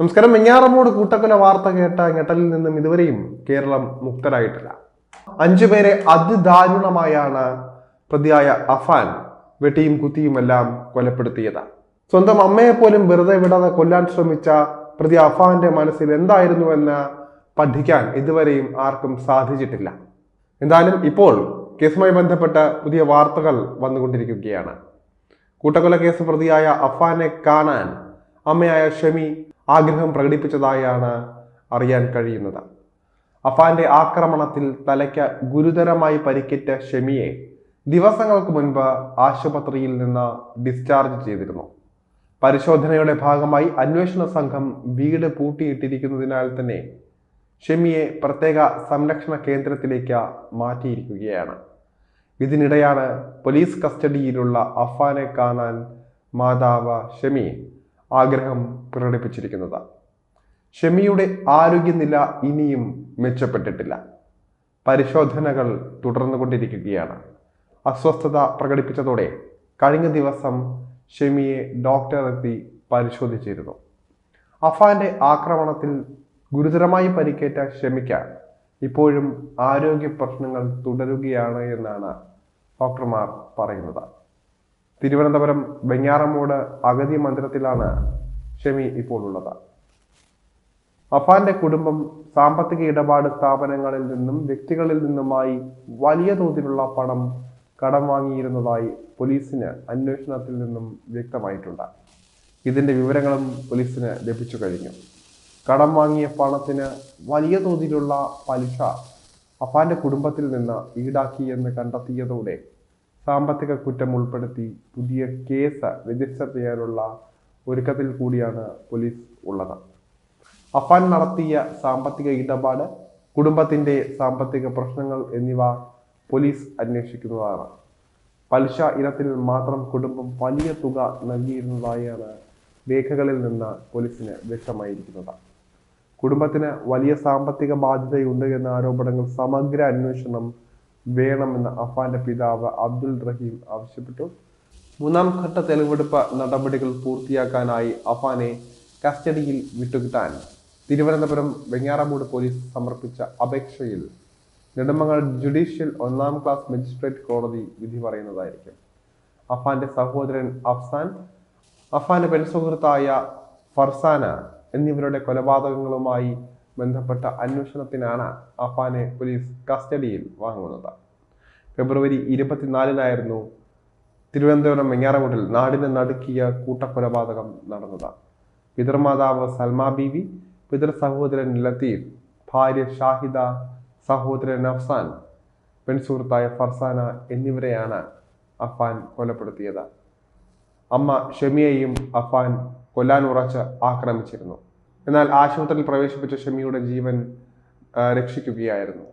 നമസ്കാരം. വെഞ്ഞാറമൂട് കൂട്ടക്കൊല വാർത്ത കേട്ട ഞെട്ടലിൽ നിന്നും ഇതുവരെയും കേരളം മുക്തരായിട്ടില്ല. 5 പേരെ അതിദാരുണമായാണ് പ്രതിയായ അഫാൻ വെട്ടിയും കുത്തിയുമെല്ലാം കൊലപ്പെടുത്തിയത്. സ്വന്തം അമ്മയെ പോലും വെറുതെ വിടാതെ കൊല്ലാൻ ശ്രമിച്ച പ്രതി അഫാന്റെ മനസ്സിൽ എന്തായിരുന്നുവെന്ന് പഠിക്കാൻ ഇതുവരെയും ആർക്കും സാധിച്ചിട്ടില്ല. എന്തായാലും ഇപ്പോൾ കേസുമായി ബന്ധപ്പെട്ട പുതിയ വാർത്തകൾ വന്നുകൊണ്ടിരിക്കുകയാണ്. കൂട്ടക്കൊല കേസ് പ്രതിയായ അഫാനെ കാണാൻ അമ്മയായ ഷെമി ആഗ്രഹം പ്രകടിപ്പിച്ചതായാണ് അറിയാൻ കഴിയുന്നത്. അഫാന്റെ ആക്രമണത്തിൽ തലയ്ക്ക് ഗുരുതരമായി പരിക്കേറ്റ ഷെമിയെ ദിവസങ്ങൾക്ക് മുൻപ് ആശുപത്രിയിൽ നിന്ന് ഡിസ്ചാർജ് ചെയ്തിരുന്നു. പരിശോധനയുടെ ഭാഗമായി അന്വേഷണ സംഘം വീട് പൂട്ടിയിട്ടിരിക്കുന്നതിനാൽ തന്നെ ഷെമിയെ പ്രത്യേക സംരക്ഷണ കേന്ദ്രത്തിലേക്ക് മാറ്റിയിരിക്കുകയാണ്. ഇതിനിടെയാണ് പോലീസ് കസ്റ്റഡിയിലുള്ള അഫാനെ കാണാൻ മാതാവ് ഷെമി ആഗ്രഹം പ്രകടിപ്പിച്ചിരിക്കുന്നത്. ഷെമിയുടെ ആരോഗ്യനില ഇനിയും മെച്ചപ്പെട്ടിട്ടില്ല. പരിശോധനകൾ തുടർന്നുകൊണ്ടിരിക്കുകയാണ്. അസ്വസ്ഥത പ്രകടിപ്പിച്ചതോടെ കഴിഞ്ഞ ദിവസം ഷെമിയെ ഡോക്ടർ എത്തി പരിശോധിച്ചിരുന്നു. അഫാന്റെ ആക്രമണത്തിൽ ഗുരുതരമായി പരിക്കേറ്റ ഷെമിക്ക് ഇപ്പോഴും ആരോഗ്യ പ്രശ്നങ്ങൾ തുടരുകയാണ് എന്നാണ് ഡോക്ടർമാർ പറയുന്നത്. തിരുവനന്തപുരം വെഞ്ഞാറമൂട് അഗതി മന്ദിരത്തിലാണ് ഷെമി ഇപ്പോൾ ഉള്ളത്. അഫാന്റെ കുടുംബം സാമ്പത്തിക ഇടപാട് സ്ഥാപനങ്ങളിൽ നിന്നും വ്യക്തികളിൽ നിന്നുമായി വലിയ തോതിലുള്ള പണം കടം വാങ്ങിയിരുന്നതായി പോലീസിന് അന്വേഷണത്തിൽ നിന്നും വ്യക്തമായിട്ടുണ്ട്. ഇതിന്റെ വിവരങ്ങളും പോലീസിന് ലഭിച്ചു കഴിഞ്ഞു. കടം വാങ്ങിയ പണത്തിന് വലിയ തോതിലുള്ള പലിശ അഫാന്റെ കുടുംബത്തിൽ നിന്ന് ഈടാക്കിയെന്ന് കണ്ടെത്തിയതോടെ സാമ്പത്തിക കുറ്റം ഉൾപ്പെടുത്തി പുതിയ കേസ് രജിസ്റ്റർ ചെയ്യാനുള്ള ഒരുക്കത്തിൽ കൂടിയാണ് പോലീസ് ഉള്ളത്. അഫാൻ നടത്തിയ സാമ്പത്തിക ഇടപാട്, കുടുംബത്തിന്റെ സാമ്പത്തിക പ്രശ്നങ്ങൾ എന്നിവ പോലീസ് അന്വേഷിക്കുന്നതാണ്. പലിശ ഇനത്തിൽ മാത്രം കുടുംബം വലിയ തുക നൽകിയിരുന്നതായാണ് രേഖകളിൽ നിന്ന് പോലീസിന് വ്യക്തമായിരിക്കുന്നത്. കുടുംബത്തിന് വലിയ സാമ്പത്തിക ബാധ്യതയുണ്ട് എന്ന ആരോപണങ്ങൾ സമഗ്ര അന്വേഷണം വേണമെന്ന് അഫാന്റെ പിതാവ് അബ്ദുൾ റഹീം ആവശ്യപ്പെട്ടു. 3ാം ഘട്ട തെളിവെടുപ്പ് നടപടികൾ പൂർത്തിയാക്കാനായി അഫാനെ കസ്റ്റഡിയിൽ വിട്ടുകിട്ടാൻ തിരുവനന്തപുരം വെഞ്ഞാറമൂട് പോലീസ് സമർപ്പിച്ച അപേക്ഷയിൽ നെടുമങ്ങാട് ജുഡീഷ്യൽ 1ാം ക്ലാസ് മജിസ്ട്രേറ്റ് കോടതി വിധി പറയുന്നതായിരിക്കും. അഫാന്റെ സഹോദരൻ അഫ്സാൻ, അഫാന്റെ പെൺസുഹൃത്തായ ഫർസാന എന്നിവരുടെ കൊലപാതകങ്ങളുമായി ബന്ധപ്പെട്ട അന്വേഷണത്തിനാണ് അഫാനെ പോലീസ് കസ്റ്റഡിയിൽ വാങ്ങുന്നത്. ഫെബ്രുവരി 24-നായിരുന്നു തിരുവനന്തപുരം വെഞ്ഞാറമൂടിൽ നാടിനെ നടുക്കിയ കൂട്ടക്കൊലപാതകം നടന്നത്. പിതൃമാതാവ് സൽമാ ബീവി, പിതൃ സഹോദരൻ ലത്തീഫ്, ഭാര്യ ഷാഹിദ, സഹോദരൻ അഫ്സാൻ, പെൺസുഹൃത്തായ ഫർസാന എന്നിവരെയാണ് അഫാൻ കൊലപ്പെടുത്തിയത്. അമ്മ ഷെമിയെയും അഫാൻ കൊല്ലാൻ ഉറച്ച് ആക്രമിച്ചിരുന്നു. എന്നാൽ ആശുപത്രിയിൽ പ്രവേശിപ്പിച്ച ഷെമിയുടെ ജീവൻ രക്ഷിക്കുകയായിരുന്നു.